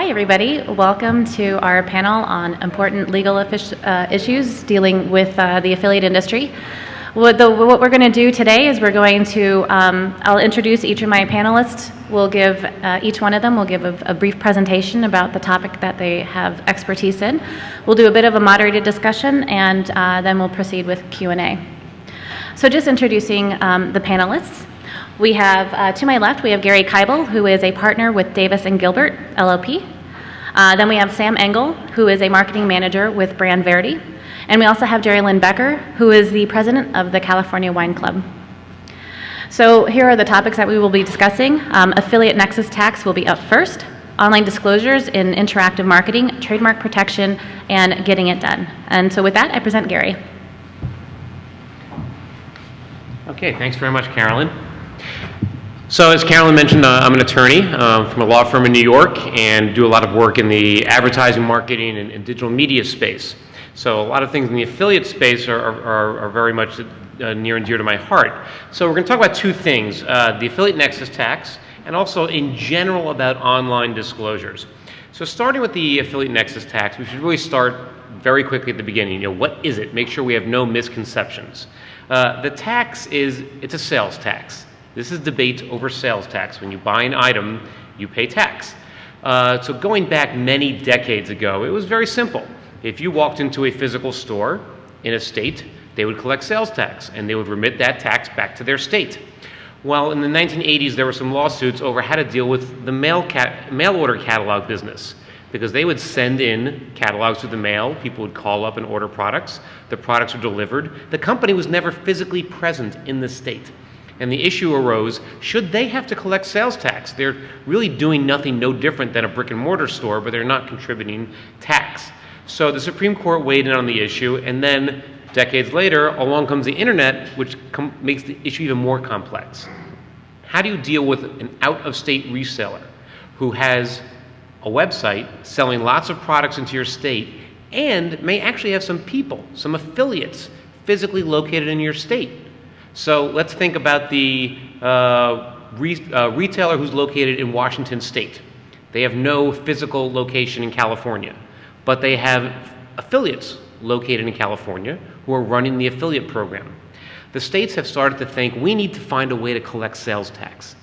Hi, everybody. Welcome to our panel on important legal issues dealing with the affiliate industry. What we're going to do today is we're going to, I'll introduce each of my panelists. We'll give, each one of them will give a brief presentation about the topic that they have expertise in. We'll do a bit of a moderated discussion, and then we'll proceed with Q&A. So just introducing the panelists. We have, to my left, we have Gary Kibel, who is a partner with Davis & Gilbert, LLP. Then we have Sam Engel, who is a marketing manager with BrandVerity. And we also have Jerry Lynn Becker, who is the president of the California Wine Club. So here are the topics that we will be discussing. Affiliate nexus tax will be up first, online disclosures in interactive marketing, trademark protection, and getting it done. And so with that, I present Gary. Okay, thanks very much, Carolyn. So as Carolyn mentioned, I'm an attorney from a law firm in New York and do a lot of work in the advertising, marketing, and digital media space. So a lot of things in the affiliate space are very much near and dear to my heart. So we're going to talk about two things, the affiliate nexus tax and also in general about online disclosures. So starting with the affiliate nexus tax, we should really start very quickly at the beginning. You know, what is it? Make sure we have no misconceptions. The tax it's a sales tax. This is debate over sales tax. When you buy an item, you pay tax. So going back many decades ago, it was very simple. If you walked into a physical store in a state, they would collect sales tax, and they would remit that tax back to their state. Well, in the 1980s, there were some lawsuits over how to deal with the mail order catalog business, because they would send in catalogs through the mail. People would call up and order products. The products were delivered. The company was never physically present in the state. And the issue arose, should they have to collect sales tax? They're really doing nothing no different than a brick and mortar store, but they're not contributing tax. So the Supreme Court weighed in on the issue, and then decades later, along comes the internet, which makes the issue even more complex. How do you deal with an out-of-state reseller who has a website selling lots of products into your state and may actually have some people, some affiliates, physically located in your state? So let's think about the retailer who's located in Washington State. They have no physical location in California, but they have affiliates located in California who are running the affiliate program. The states have started to think we need to find a way to collect sales tax.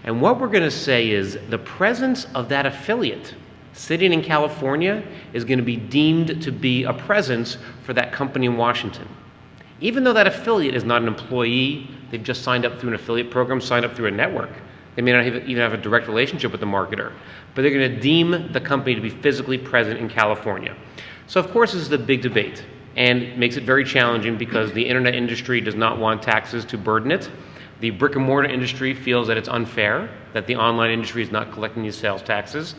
And what we're going to say is the presence of that affiliate sitting in California is going to be deemed to be a presence for that company in Washington. Even though that affiliate is not an employee, they've just signed up through an affiliate program, signed up through a network. They may not even have a direct relationship with the marketer, but they're going to deem the company to be physically present in California. So of course this is a big debate and makes it very challenging because the internet industry does not want taxes to burden it. The brick and mortar industry feels that it's unfair, that the online industry is not collecting these sales taxes.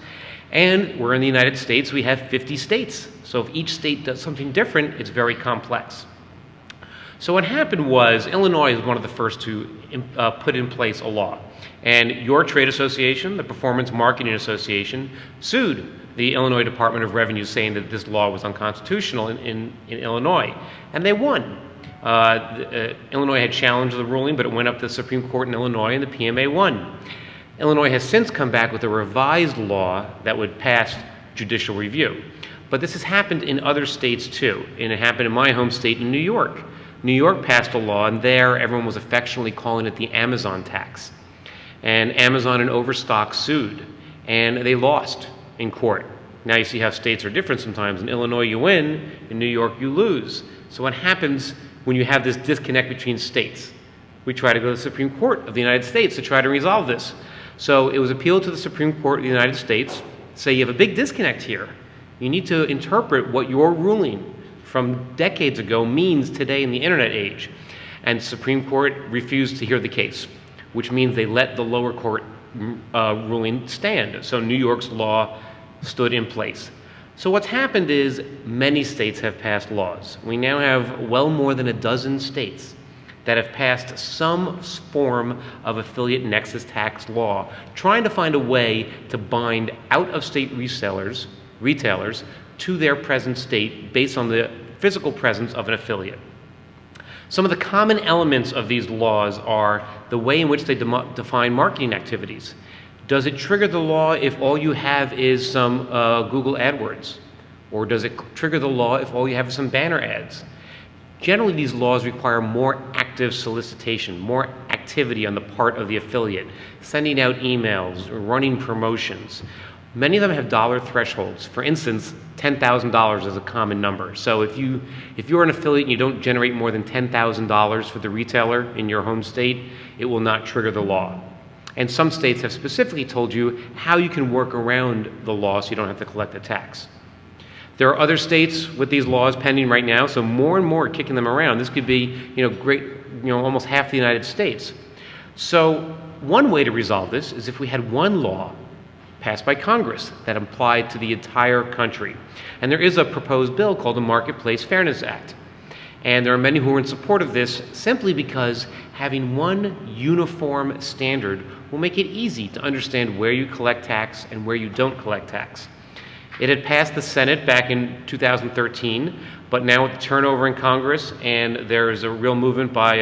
And we're in the United States, we have 50 states. So if each state does something different, it's very complex. So what happened was Illinois is one of the first to put in place a law. And your trade association, the Performance Marketing Association, sued the Illinois Department of Revenue saying that this law was unconstitutional in Illinois. And they won. Illinois had challenged the ruling, but it went up to the Supreme Court in Illinois, and the PMA won. Illinois has since come back with a revised law that would pass judicial review. But this has happened in other states too, and it happened in my home state in New York. New York passed a law, and there everyone was affectionately calling it the Amazon tax. And Amazon and Overstock sued, and they lost in court. Now you see how states are different sometimes. In Illinois you win, in New York you lose. So what happens when you have this disconnect between states? We try to go to the Supreme Court of the United States to try to resolve this. So it was appealed to the Supreme Court of the United States, say you have a big disconnect here. You need to interpret what your ruling from decades ago means today in the internet age. And the Supreme Court refused to hear the case, which means they let the lower court ruling stand. So New York's law stood in place. So what's happened is many states have passed laws. We now have well more than a dozen states that have passed some form of affiliate nexus tax law, trying to find a way to bind out-of-state retailers to their present state based on the physical presence of an affiliate. Some of the common elements of these laws are the way in which they define marketing activities. Does it trigger the law if all you have is some Google AdWords? Or does it trigger the law if all you have is some banner ads? Generally, these laws require more active solicitation, more activity on the part of the affiliate, sending out emails, running promotions. Many of them have dollar thresholds. For instance, $10,000 is a common number. So if you're an affiliate and you don't generate more than $10,000 for the retailer in your home state, it will not trigger the law. And some states have specifically told you how you can work around the law so you don't have to collect a tax. There are other states with these laws pending right now, so more and more are kicking them around. This could be, almost half the United States. So one way to resolve this is if we had one law passed by Congress that applied to the entire country. And there is a proposed bill called the Marketplace Fairness Act. And there are many who are in support of this simply because having one uniform standard will make it easy to understand where you collect tax and where you don't collect tax. It had passed the Senate back in 2013, but now with the turnover in Congress, and there is a real movement by,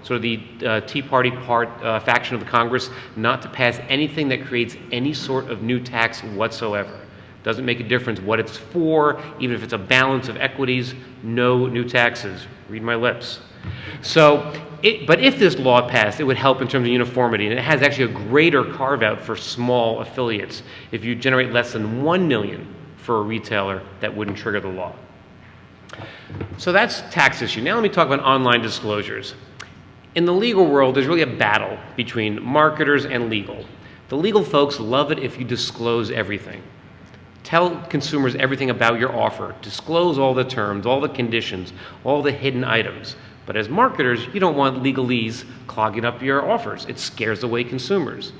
sort of the Tea Party faction of the Congress not to pass anything that creates any sort of new tax whatsoever. Doesn't make a difference what it's for, even if it's a balance of equities, no new taxes. Read my lips. But if this law passed, it would help in terms of uniformity, and it has actually a greater carve-out for small affiliates. If you generate less than $1 million for a retailer, that wouldn't trigger the law. So that's tax issue. Now let me talk about online disclosures. In the legal world, there's really a battle between marketers and legal. The legal folks love it if you disclose everything. Tell consumers everything about your offer. Disclose all the terms, all the conditions, all the hidden items. But as marketers, you don't want legalese clogging up your offers. It scares away consumers.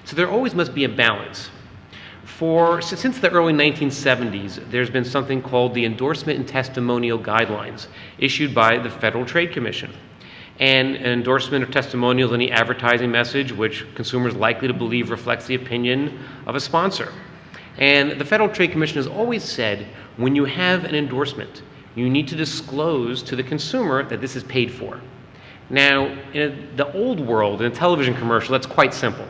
So there always must be a balance. Since the early 1970s, there's been something called the Endorsement and Testimonial Guidelines, issued by the Federal Trade Commission. And an endorsement or testimonial is any advertising message which consumers are likely to believe reflects the opinion of a sponsor. And the Federal Trade Commission has always said, when you have an endorsement, you need to disclose to the consumer that this is paid for. Now, in the old world, in a television commercial, that's quite simple.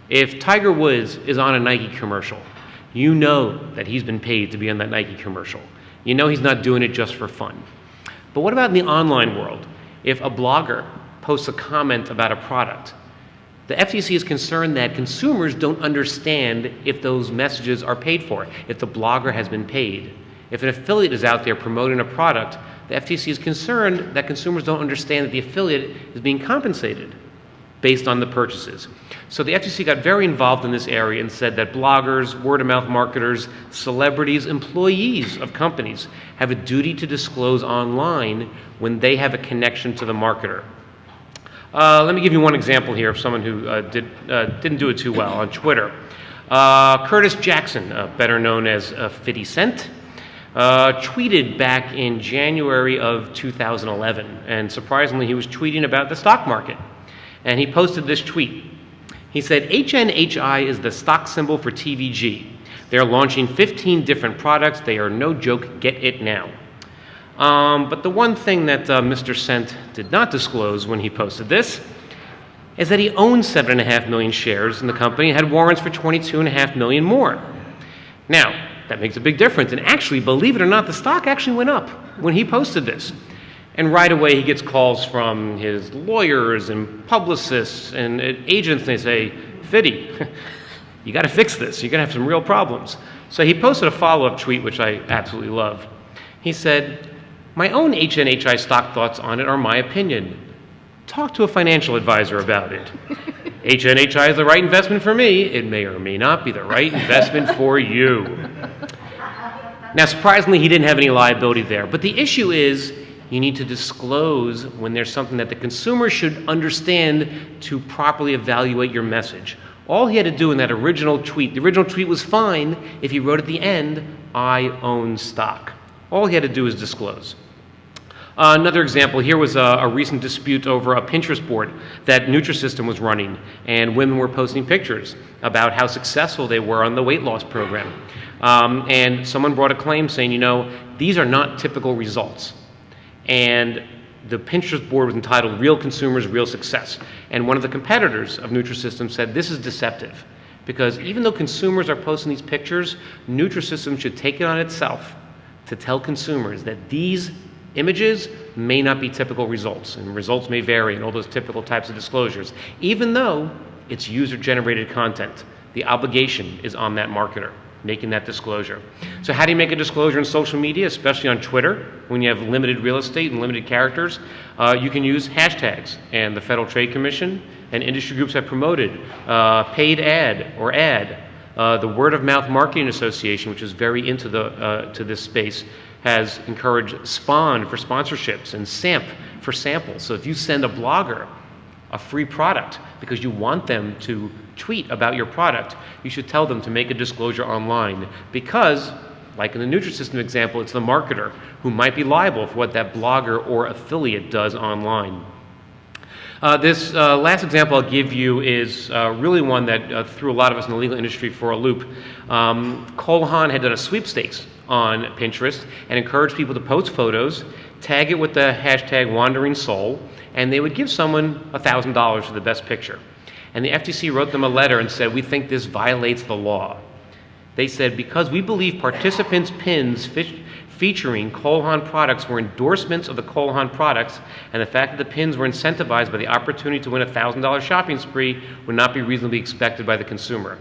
If Tiger Woods is on a Nike commercial, you know that he's been paid to be on that Nike commercial. You know he's not doing it just for fun. But what about in the online world? If a blogger posts a comment about a product, the FTC is concerned that consumers don't understand if those messages are paid for, if the blogger has been paid. If an affiliate is out there promoting a product, the FTC is concerned that consumers don't understand that the affiliate is being compensated based on the purchases. So the FTC got very involved in this area and said that bloggers, word-of-mouth marketers, celebrities, employees of companies have a duty to disclose online when they have a connection to the marketer. Let me give you one example here of someone who didn't do it too well on Twitter. Curtis Jackson, better known as 50 Cent, tweeted back in January of 2011, and surprisingly he was tweeting about the stock market. And he posted this tweet. He said, HNHI is the stock symbol for TVG. They're launching 15 different products. They are no joke. Get it now. But the one thing that Mr. Cent did not disclose when he posted this is that he owned 7.5 million shares in the company and had warrants for 22.5 million more. Now, that makes a big difference. And actually, believe it or not, the stock actually went up when he posted this. And right away, he gets calls from his lawyers and publicists and agents, and they say, Fiddy, you got to fix this. You're going to have some real problems. So he posted a follow-up tweet, which I absolutely love. He said, my own HNHI stock thoughts on it are my opinion. Talk to a financial advisor about it. HNHI is the right investment for me. It may or may not be the right investment for you. Now, surprisingly, he didn't have any liability there. But the issue is, you need to disclose when there's something that the consumer should understand to properly evaluate your message. All he had to do in that original tweet, the original tweet was fine if he wrote at the end, I own stock. All he had to do is disclose. Another example here was a recent dispute over a Pinterest board that Nutrisystem was running, and women were posting pictures about how successful they were on the weight loss program. And someone brought a claim saying, these are not typical results. And the Pinterest board was entitled Real Consumers, Real Success. And one of the competitors of Nutrisystem said, this is deceptive. Because even though consumers are posting these pictures, Nutrisystem should take it on itself to tell consumers that these images may not be typical results, and results may vary and all those typical types of disclosures. Even though it's user-generated content, the obligation is on that marketer making that disclosure. So how do you make a disclosure in social media, especially on Twitter, when you have limited real estate and limited characters? You can use hashtags, and the Federal Trade Commission and industry groups have promoted paid ad or ad. The Word of Mouth Marketing Association, which is very into to this space, has encouraged SPAWN for sponsorships and SAMP for samples. So if you send a blogger a free product because you want them to tweet about your product, you should tell them to make a disclosure online, because, like in the Nutrisystem example, it's the marketer who might be liable for what that blogger or affiliate does online. This last example I'll give you is really one that threw a lot of us in the legal industry for a loop. Cole Haan had done a sweepstakes on Pinterest and encouraged people to post photos, tag it with the hashtag Wandering Soul, and they would give someone $1,000 for the best picture. And the FTC wrote them a letter and said, "We think this violates the law." They said, "Because we believe participants' pins featuring Cole Haan products were endorsements of the Cole Haan products, and the fact that the pins were incentivized by the opportunity to win a $1,000 shopping spree would not be reasonably expected by the consumer."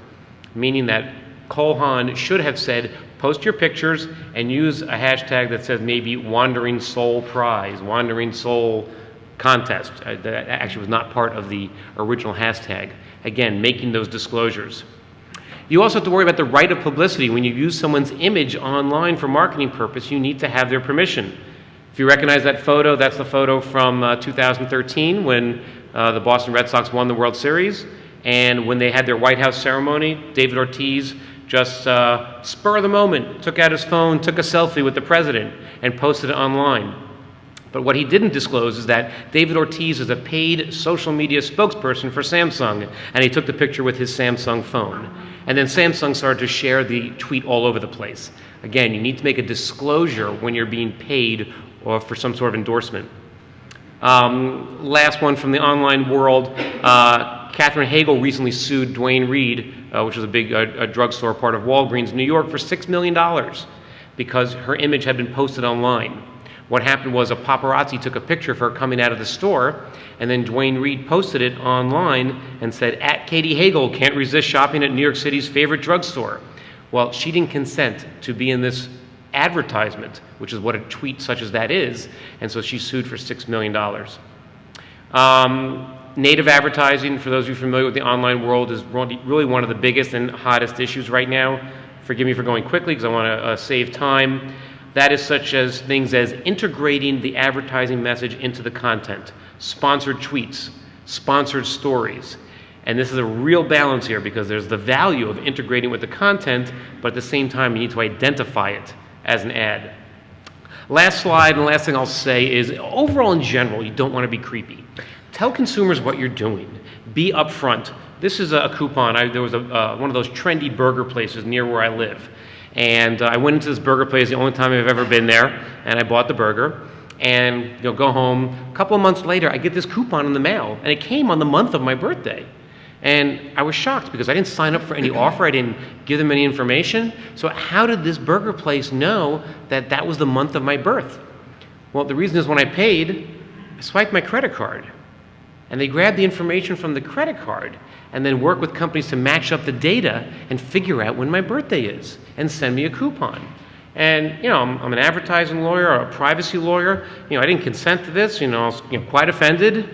Meaning that Cole Haan should have said, post your pictures and use a hashtag that says maybe Wandering Soul Prize, Wandering Soul Contest. That actually was not part of the original hashtag. Again, making those disclosures. You also have to worry about the right of publicity. When you use someone's image online for marketing purpose, you need to have their permission. If you recognize that photo, that's the photo from 2013 when the Boston Red Sox won the World Series. And when they had their White House ceremony, David Ortiz just spur of the moment, took out his phone, took a selfie with the president, and posted it online. But what he didn't disclose is that David Ortiz is a paid social media spokesperson for Samsung, and he took the picture with his Samsung phone. And then Samsung started to share the tweet all over the place. Again, you need to make a disclosure when you're being paid or for some sort of endorsement. Last one from the online world. Catherine Hagel recently sued Dwayne Reed, which is a big drugstore part of Walgreens in New York, for $6 million because her image had been posted online. What happened was a paparazzi took a picture of her coming out of the store, and then Dwayne Reed posted it online and said, @Katie Hagel, can't resist shopping at New York City's favorite drugstore. Well, she didn't consent to be in this advertisement, which is what a tweet such as that is, and so she sued for $6 million. Native advertising, for those of you familiar with the online world, is really one of the biggest and hottest issues right now. Forgive me for going quickly because I want to save time. That is such as things as integrating the advertising message into the content, sponsored tweets, sponsored stories. And this is a real balance here because there's the value of integrating with the content, but at the same time, you need to identify it as an ad. Last slide, and the last thing I'll say is, overall in general, you don't want to be creepy. Tell consumers what you're doing. Be upfront. This is a coupon. There was one of those trendy burger places near where I live. And I went into this burger place the only time I've ever been there, and I bought the burger. And go home. A couple of months later, I get this coupon in the mail, and it came on the month of my birthday. And I was shocked because I didn't sign up for any offer. I didn't give them any information. So how did this burger place know that that was the month of my birth? Well, the reason is when I paid, I swiped my credit card. And they grab the information from the credit card and then work with companies to match up the data and figure out when my birthday is and send me a coupon. And, I'm an advertising lawyer or a privacy lawyer. I didn't consent to this. I was quite offended.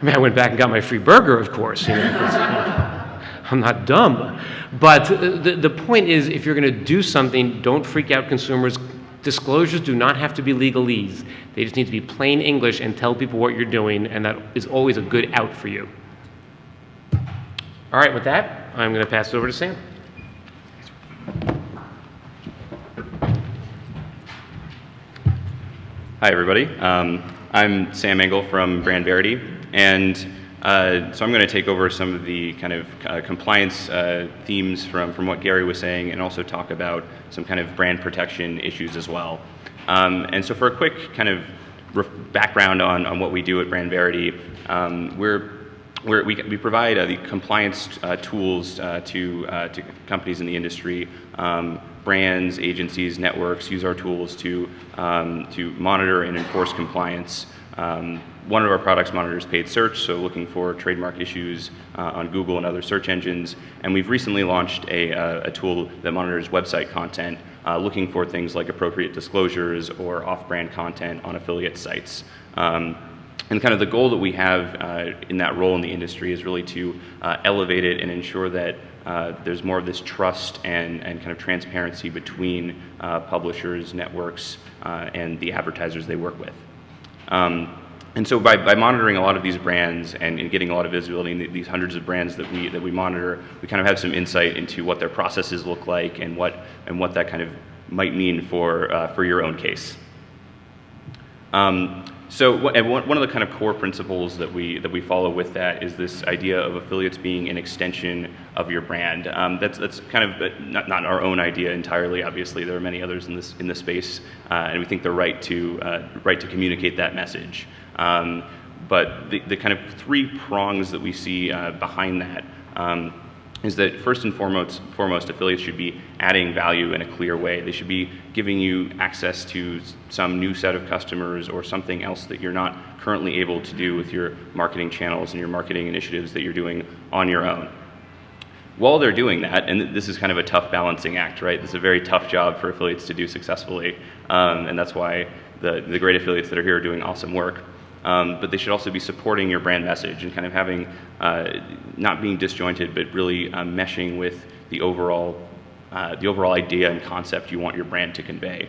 I went back and got my free burger, of course. I'm not dumb. But the point is, if you're going to do something, don't freak out consumers. Disclosures do not have to be legalese. They just need to be plain English and tell people what you're doing, and that is always a good out for you. All right, with that, I'm going to pass it over to Sam. Hi, everybody. I'm Sam Engel from BrandVerity, and so I'm going to take over some of the kind of compliance themes from what Gary was saying, and also talk about some kind of brand protection issues as well. And so for a quick kind of background on what we do at BrandVerity, we're we provide the compliance tools to companies in the industry. Brands, agencies, networks use our tools to monitor and enforce compliance. One of our products monitors paid search, so looking for trademark issues on Google and other search engines. And we've recently launched a tool that monitors website content, looking for things like appropriate disclosures or off-brand content on affiliate sites. And kind of the goal that we have in that role in the industry is really to elevate it and ensure that there's more of this trust and kind of transparency between publishers, networks, and the advertisers they work with. And so by monitoring a lot of these brands and getting a lot of visibility in these hundreds of brands that we monitor, we kind of have some insight into what their processes look like and what that kind of might mean for your own case. So one of the kind of core principles that we follow with that is this idea of affiliates being an extension of your brand. That's kind of not our own idea entirely. Obviously, there are many others in this space, and we think they're right to communicate that message. But the kind of three prongs that we see behind that is that first and foremost, affiliates should be adding value in a clear way. They should be giving you access to some new set of customers or something else that you're not currently able to do with your marketing channels and your marketing initiatives that you're doing on your own. While they're doing that, and this is kind of a tough balancing act, right? This is a very tough job for affiliates to do successfully, and that's why the great affiliates that are here are doing awesome work. But they should also be supporting your brand message and kind of having, not being disjointed, but really meshing with the overall idea and concept you want your brand to convey.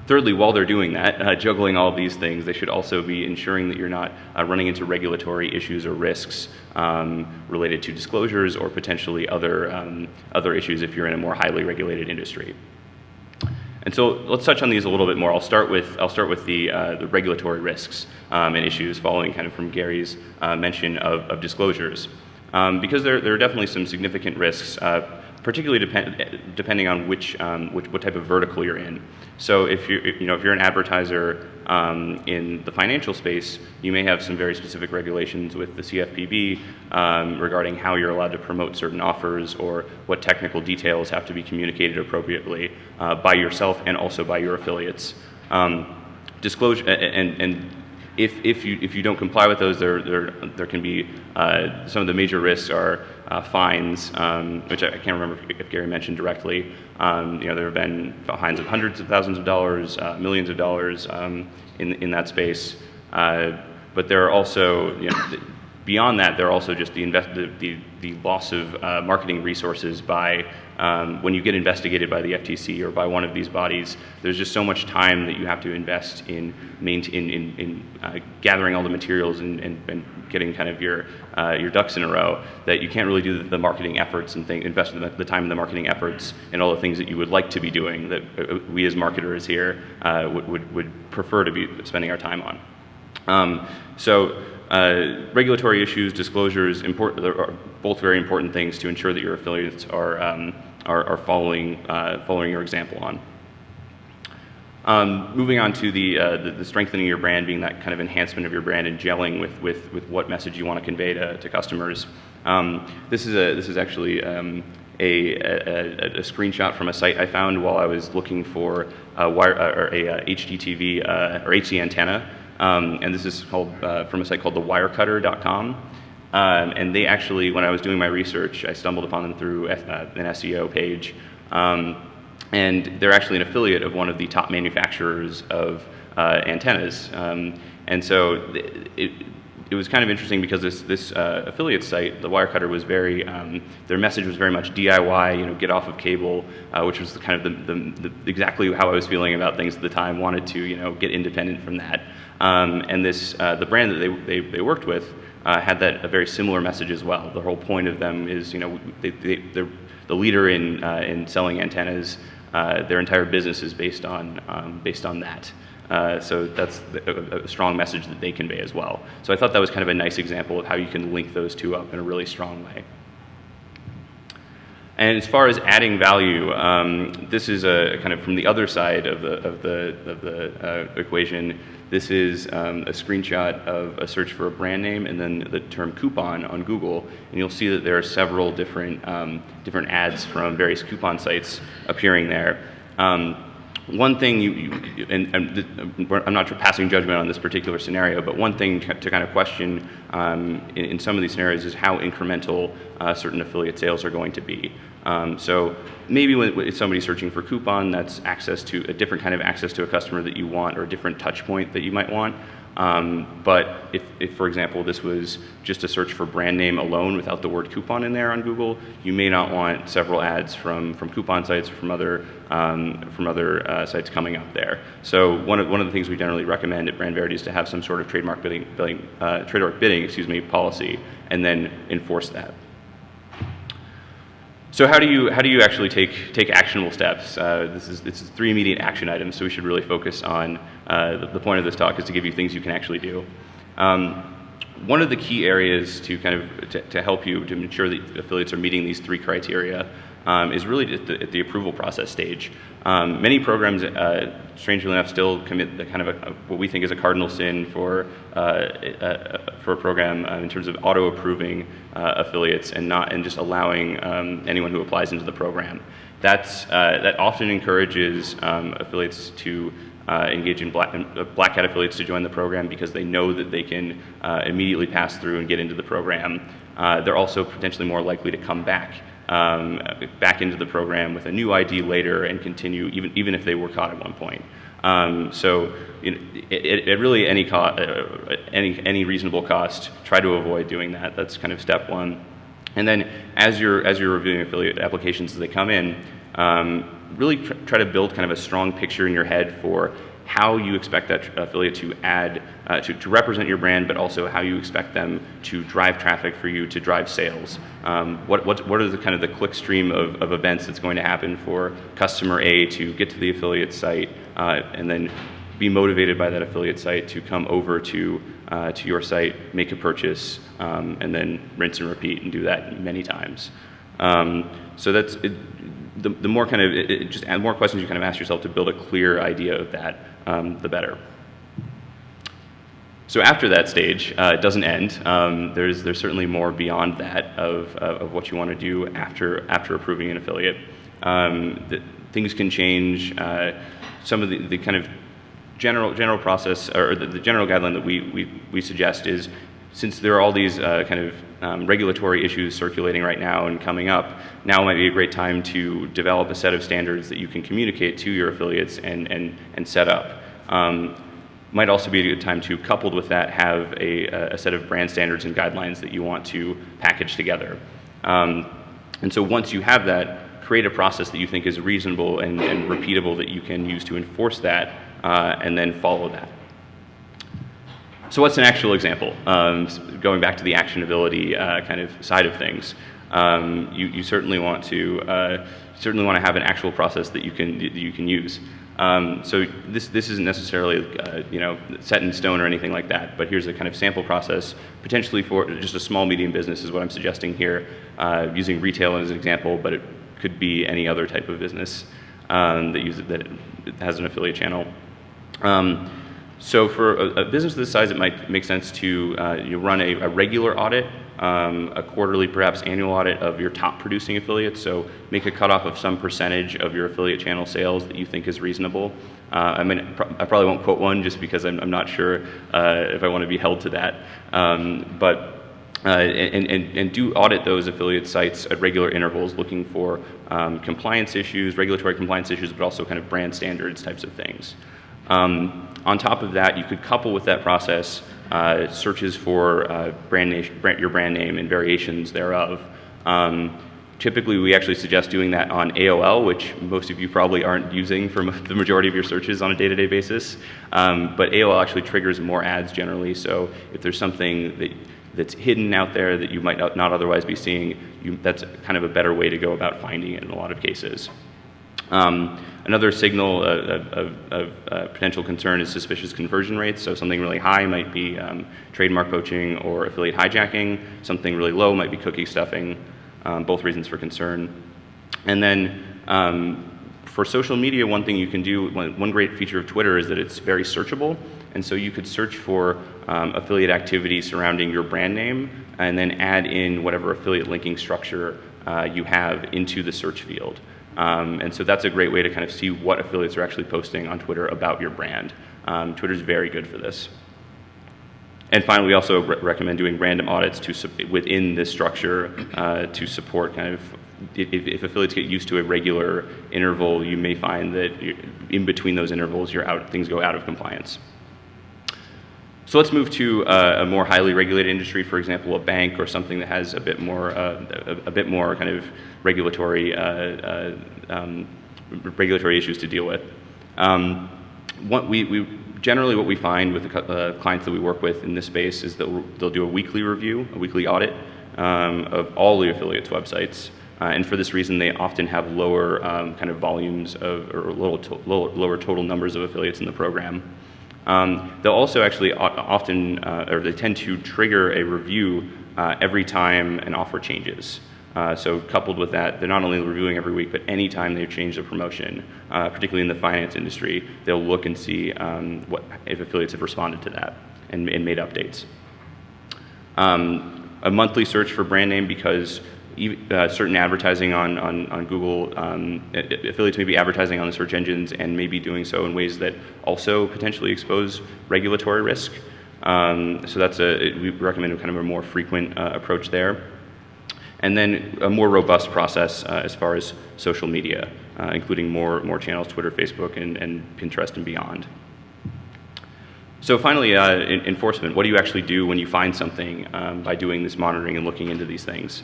Thirdly, while they're doing that, juggling all of these things, they should also be ensuring that you're not running into regulatory issues or risks related to disclosures or potentially other issues if you're in a more highly regulated industry. And so let's touch on these a little bit more. I'll start with the regulatory risks and issues following kind of from Gary's mention of disclosures, because there are definitely some significant risks, particularly depending on what type of vertical you're in. So if you're an advertiser in the financial space, you may have some very specific regulations with the CFPB regarding how you're allowed to promote certain offers or what technical details have to be communicated appropriately by yourself and also by your affiliates. Disclosure and if you don't comply with those, there can be some of the major risks are fines, which I can't remember if Gary mentioned directly. There have been fines of hundreds of thousands of dollars, millions of dollars in that space. But there are also, beyond that, there are also just the loss of marketing resources by when you get investigated by the FTC or by one of these bodies. There's just so much time that you have to invest in gathering all the materials and getting kind of your ducks in a row that you can't really do the marketing efforts and invest the time in the marketing efforts and all the things that you would like to be doing that we as marketers here would prefer to be spending our time on. Regulatory issues, disclosures, are both very important things to ensure that your affiliates are following your example on. Moving on to the strengthening your brand, being that kind of enhancement of your brand and gelling with what message you want to convey to customers. This is actually a screenshot from a site I found while I was looking for a HDTV or HC antenna. And this is called from a site called thewirecutter.com. And they actually, when I was doing my research, I stumbled upon them through an SEO page. And they're actually an affiliate of one of the top manufacturers of antennas. And so it was kind of interesting because this affiliate site, the Wirecutter, was very, their message was very much DIY, get off of cable, which was kind of the exactly how I was feeling about things at the time, wanted to, get independent from that. And the brand that they worked with had a very similar message as well. The whole point of them is, they're the leader in selling antennas. Their entire business is based on that. So that's a strong message that they convey as well. So I thought that was kind of a nice example of how you can link those two up in a really strong way. And as far as adding value, this is a kind of from the other side of the equation. This is a screenshot of a search for a brand name and then the term coupon on Google, and you'll see that there are several different ads from various coupon sites appearing there. One thing I'm not passing judgment on this particular scenario, but one thing to kind of question in some of these scenarios is how incremental certain affiliate sales are going to be. So maybe if somebody's searching for coupon, that's access to a different kind of access to a customer that you want, or a different touch point that you might want. But if, for example, this was just a search for brand name alone without the word coupon in there on Google, you may not want several ads from coupon sites or from other sites coming up there. So one of the things we generally recommend at BrandVerity is to have some sort of trademark bidding policy, and then enforce that. So how do you actually take actionable steps? This is 3 immediate action items, so we should really focus on the point of this talk is to give you things you can actually do. One of the key areas to to help you to ensure that affiliates are meeting these 3 criteria is really at the approval process stage. Many programs, strangely enough, still commit the kind of what we think is a cardinal sin for a program in terms of auto-approving affiliates and just allowing anyone who applies into the program. That often encourages affiliates to engage in black hat affiliates to join the program because they know that they can immediately pass through and get into the program. They're also potentially more likely to come back into the program with a new ID later and continue even if they were caught at one point. So at really any reasonable cost, try to avoid doing that. That's kind of step 1. And then as you're reviewing affiliate applications as they come in, really try to build kind of a strong picture in your head for how you expect that affiliate to add, to represent your brand, but also how you expect them to drive traffic for you, to drive sales. What are the kind of the click stream of events that's going to happen for customer A to get to the affiliate site and then be motivated by that affiliate site to come over to your site, make a purchase, and then rinse and repeat and do that many times. So that's it. The more kind of just add more questions you kind of ask yourself to build a clear idea of that, the better. So after that stage, it doesn't end. There's certainly more beyond that of what you want to do after approving an affiliate. Things can change. Some of the kind of general process or the general guideline that we suggest is, since there are all these kind of regulatory issues circulating right now and coming up, now might be a great time to develop a set of standards that you can communicate to your affiliates and set up. Might also be a good time to, coupled with that, have a set of brand standards and guidelines that you want to package together. And so once you have that, create a process that you think is reasonable and repeatable that you can use to enforce that, and then follow that. So what's an actual example? Going back to the actionability kind of side of things, you certainly want to have an actual process that you can use. So this isn't necessarily set in stone or anything like that, but here's a kind of sample process, potentially for just a small medium business is what I'm suggesting here, using retail as an example, but it could be any other type of business that has an affiliate channel. So for a business this size, it might make sense to run a regular audit, a quarterly, perhaps annual audit of your top producing affiliates. So make a cutoff of some percentage of your affiliate channel sales that you think is reasonable. I probably won't quote one just because I'm not sure if I want to be held to that. And do audit those affiliate sites at regular intervals, looking for compliance issues, regulatory compliance issues, but also kind of brand standards types of things. On top of that, you could couple with that process searches for your brand name and variations thereof. Typically, we actually suggest doing that on AOL, which most of you probably aren't using for the majority of your searches on a day-to-day basis. But AOL actually triggers more ads generally, so if there's something that's hidden out there that you might not otherwise be seeing, that's kind of a better way to go about finding it in a lot of cases. Another signal of potential concern is suspicious conversion rates. So something really high might be trademark poaching or affiliate hijacking. Something really low might be cookie stuffing, both reasons for concern. And then for social media, one thing you can do, one great feature of Twitter is that it's very searchable. And so you could search for affiliate activity surrounding your brand name and then add in whatever affiliate linking structure you have into the search field. And so that's a great way to kind of see what affiliates are actually posting on Twitter about your brand. Twitter's very good for this. And finally, we also recommend doing random audits within this structure to support kind of, if affiliates get used to a regular interval, you may find that in between those intervals, things go out of compliance. So let's move to a more highly regulated industry, for example, a bank or something that has a bit more kind of regulatory issues to deal with. Generally, what we find with the clients that we work with in this space is that they'll do a weekly review, a weekly audit of all the affiliates' websites. And for this reason, they often have lower kind of volumes or lower total numbers of affiliates in the program. They'll also actually often, or they tend to trigger a review every time an offer changes. So coupled with that, they're not only reviewing every week, but any time they change the promotion, particularly in the finance industry, they'll look and see if affiliates have responded to that and made updates. A monthly search for brand name, because certain advertising on Google, affiliates may be advertising on the search engines and may be doing so in ways that also potentially expose regulatory risk. So we recommend kind of a more frequent approach there. And then a more robust process as far as social media, including more channels, Twitter, Facebook, and Pinterest and beyond. So finally, enforcement. What do you actually do when you find something by doing this monitoring and looking into these things?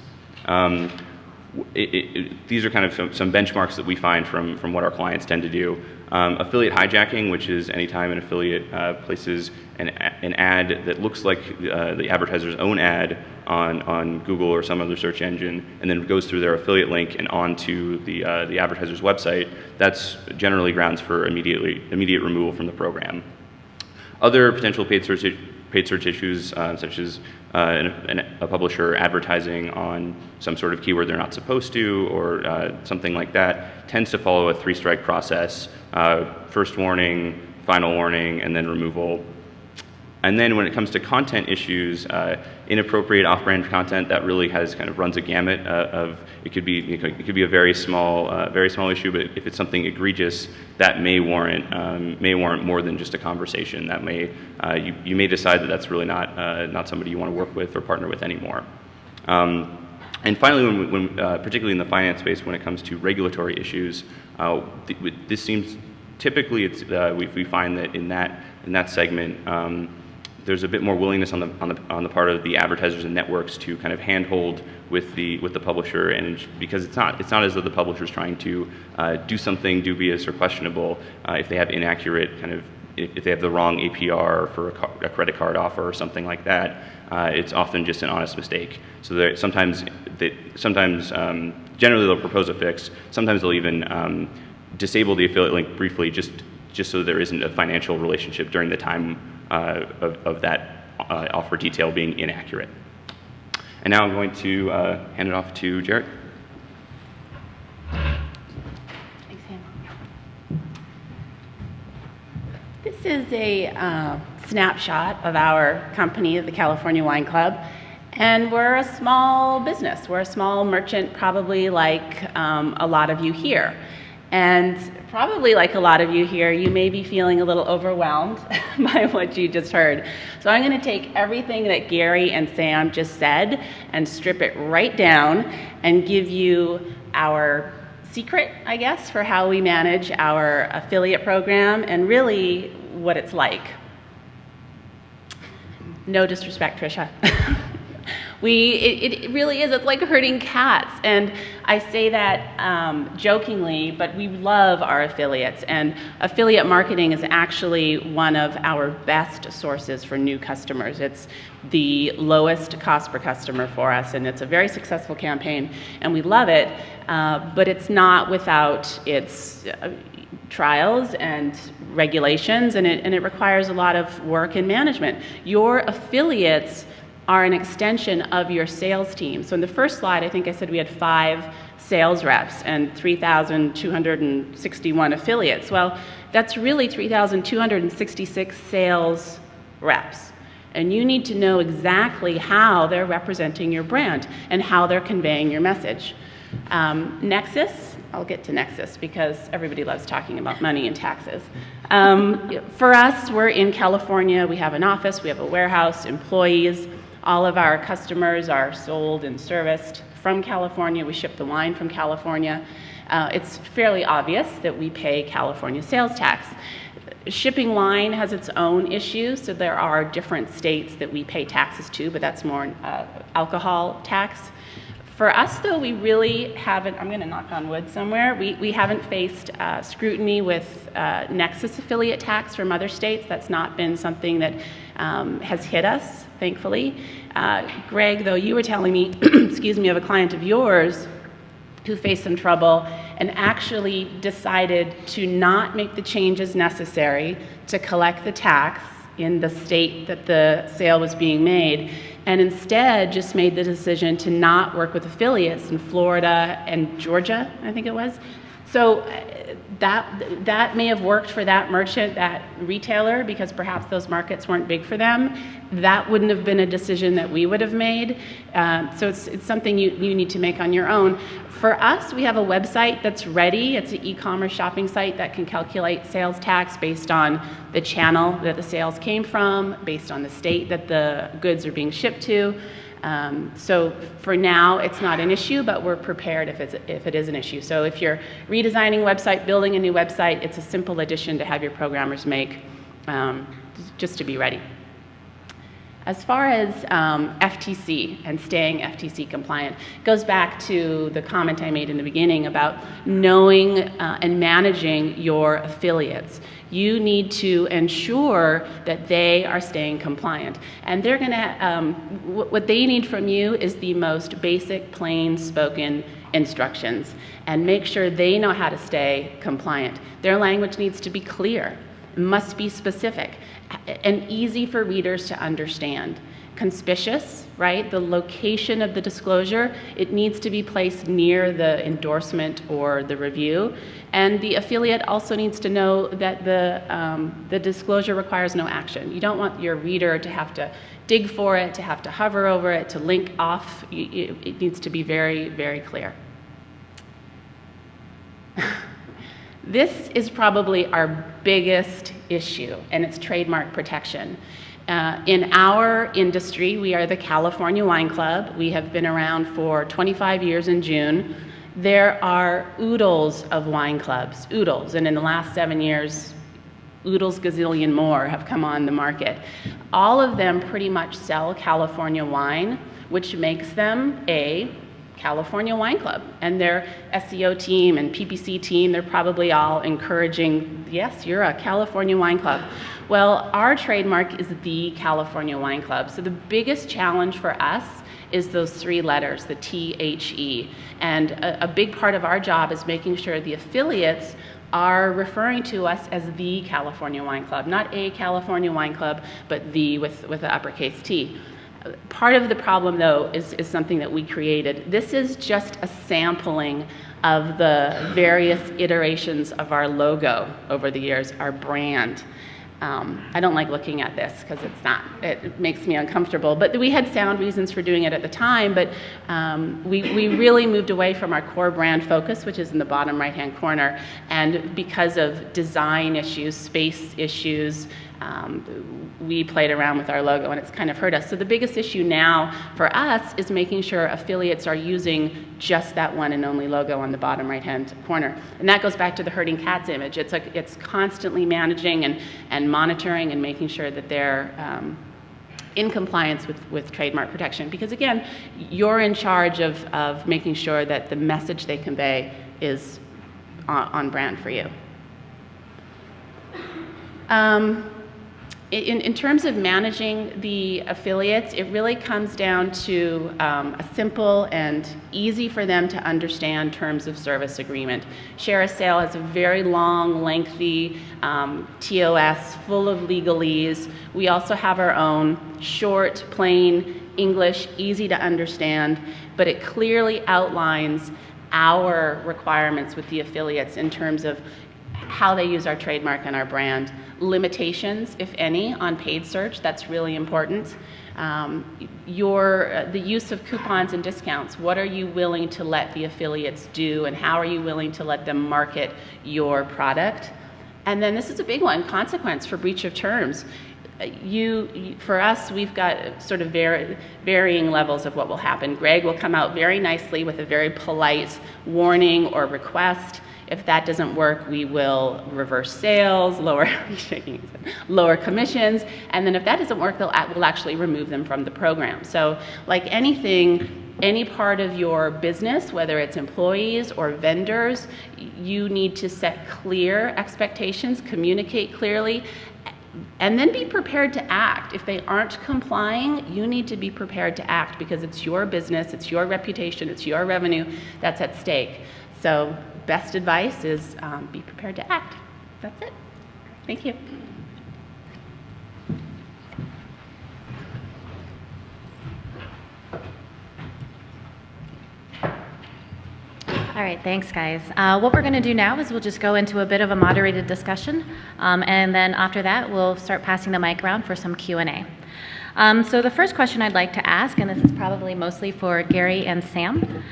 These are kind of some benchmarks that we find from what our clients tend to do. Affiliate hijacking, which is anytime an affiliate places an ad that looks like the advertiser's own ad on Google or some other search engine, and then goes through their affiliate link and onto the advertiser's website, that's generally grounds for immediate removal from the program. Other potential paid search issues, such as a publisher advertising on some sort of keyword they're not supposed to, or something like that, tends to follow a 3-strike process: first warning, final warning, and then removal. And then when it comes to content issues, inappropriate off-brand content, that really runs a gamut of, it could be a very small issue, but if it's something egregious, that may warrant more than just a conversation. That may you may decide that that's really not somebody you want to work with or partner with anymore. And finally, when particularly in the finance space, when it comes to regulatory issues, this seems typically we find that in that segment. There's a bit more willingness on the part of the advertisers and networks to kind of handhold with the publisher, and because it's not as though the publisher's trying to do something dubious or questionable. If they have inaccurate if they have the wrong APR for a credit card offer or something like that, it's often just an honest mistake. So sometimes generally they'll propose a fix. Sometimes they'll even disable the affiliate link briefly, just so there isn't a financial relationship during the time of that offer detail being inaccurate. And now I'm going to hand it off to Jarrett. Thanks, Sam. This is a snapshot of our company, the California Wine Club, and we're a small business. We're a small merchant, probably like a lot of you here. And probably like a lot of you here, you may be feeling a little overwhelmed by what you just heard. So I'm going to take everything that Gary and Sam just said and strip it right down and give you our secret, I guess, for how we manage our affiliate program and really what it's like. No disrespect, Trisha. It really is. It's like herding cats. And I say that jokingly, but we love our affiliates. And affiliate marketing is actually one of our best sources for new customers. It's the lowest cost per customer for us, and it's a very successful campaign, and we love it. But it's not without its trials and regulations, and it requires a lot of work and management. Your affiliates are an extension of your sales team. So in the first slide, I think I said we had 5 sales reps and 3,261 affiliates. Well, that's really 3,266 sales reps. And you need to know exactly how they're representing your brand and how they're conveying your message. Nexus, I'll get to Nexus because everybody loves talking about money and taxes. For us, we're in California. We have an office, we have a warehouse, employees. All of our customers are sold and serviced from California. We ship the wine from California. It's fairly obvious that we pay California sales tax. Shipping wine has its own issues, so there are different states that we pay taxes to, but that's more alcohol tax. For us, though, we really haven't, I'm going to knock on wood somewhere, we haven't faced scrutiny with Nexus affiliate tax from other states. That's not been something that has hit us, thankfully. Greg, though, you were telling me, excuse me, of a client of yours who faced some trouble and actually decided to not make the changes necessary to collect the tax in the state that the sale was being made, and instead just made the decision to not work with affiliates in Florida and Georgia, I think it was. So that may have worked for that merchant, that retailer, because perhaps those markets weren't big for them. That wouldn't have been a decision that we would have made. So it's something you need to make on your own. For us, we have a website that's ready. It's an e-commerce shopping site that can calculate sales tax based on the channel that the sales came from, based on the state that the goods are being shipped to. So for now, it's not an issue, but we're prepared if it is an issue. So if you're redesigning a website, building a new website, it's a simple addition to have your programmers make just to be ready. As far as FTC and staying FTC compliant, it goes back to the comment I made in the beginning about knowing and managing your affiliates. You need to ensure that they are staying compliant. And they're going to, what they need from you is the most basic, plain spoken instructions, and make sure they know how to stay compliant. Their language needs to be clear, must be specific, and easy for readers to understand. Conspicuous, right? The location of the disclosure, it needs to be placed near the endorsement or the review. And the affiliate also needs to know that the disclosure requires no action. You don't want your reader to have to dig for it, to have to hover over it, to link off. It needs to be very, very clear. This is probably our biggest issue, and it's trademark protection. In our industry, we are the California Wine Club. We have been around for 25 years in June. There are oodles of wine clubs, oodles, and in the last 7 years, oodles gazillion more have come on the market. All of them pretty much sell California wine, which makes them a California Wine Club. And their SEO team and PPC team, they're probably all encouraging, yes, you're a California Wine Club. Well, our trademark is the California Wine Club. So the biggest challenge for us is those three letters, the THE. And a big part of our job is making sure the affiliates are referring to us as the California Wine Club, not a California Wine Club, but the with the uppercase T. Part of the problem, though, is something that we created. This is just a sampling of the various iterations of our logo over the years, our brand. I don't like looking at this because it makes me uncomfortable, but we had sound reasons for doing it at the time, but we really moved away from our core brand focus, which is in the bottom right-hand corner, and because of design issues, space issues, we played around with our logo and it's kind of hurt us. So the biggest issue now for us is making sure affiliates are using just that one and only logo on the bottom right-hand corner. And that goes back to the herding cats image. It's constantly managing and monitoring and making sure that they're in compliance with trademark protection. Because again, you're in charge of making sure that the message they convey is on brand for you. In terms of managing the affiliates, it really comes down to a simple and easy for them to understand terms of service agreement. Share a Sale has a very long, lengthy TOS full of legalese. We also have our own short, plain English, easy to understand, but it clearly outlines our requirements with the affiliates in terms of how they use our trademark and our brand, limitations, if any, on paid search. That's really important. The use of coupons and discounts. What are you willing to let the affiliates do, and how are you willing to let them market your product? And then this is a big one, consequence for breach of terms. For us, we've got sort of varying levels of what will happen. Greg will come out very nicely with a very polite warning or request. If that doesn't work, we will reverse sales, lower commissions, and then if that doesn't work, we'll actually remove them from the program. So like anything, any part of your business, whether it's employees or vendors, you need to set clear expectations, communicate clearly, and then be prepared to act. If they aren't complying, you need to be prepared to act because it's your business, it's your reputation, it's your revenue that's at stake. So best advice is be prepared to act. That's it. Thank you. All right, thanks, guys. What we're going to do now is we'll just go into a bit of a moderated discussion, and then after that, we'll start passing the mic around for some Q&A. So the first question I'd like to ask, and this is probably mostly for Gary and Sam,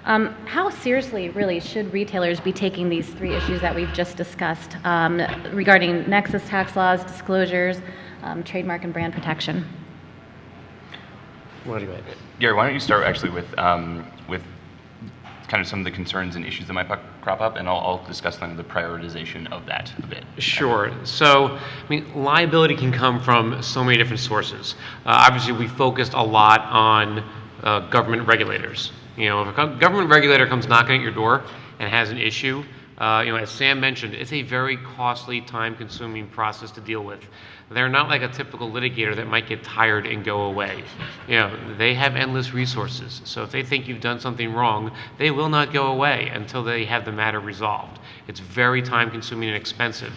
how seriously, really, should retailers be taking these three issues that we've just discussed regarding nexus tax laws, disclosures, trademark and brand protection? What do you mean? Gary, why don't you start actually with kind of some of the concerns and issues that might crop up, and I'll discuss kind of the prioritization of that a bit. Sure. So, I mean, liability can come from so many different sources. Obviously, we focused a lot on government regulators. You know, if a government regulator comes knocking at your door and has an issue, as Sam mentioned, it's a very costly, time-consuming process to deal with. They're not like a typical litigator that might get tired and go away. They have endless resources. So if they think you've done something wrong, they will not go away until they have the matter resolved. It's very time-consuming and expensive.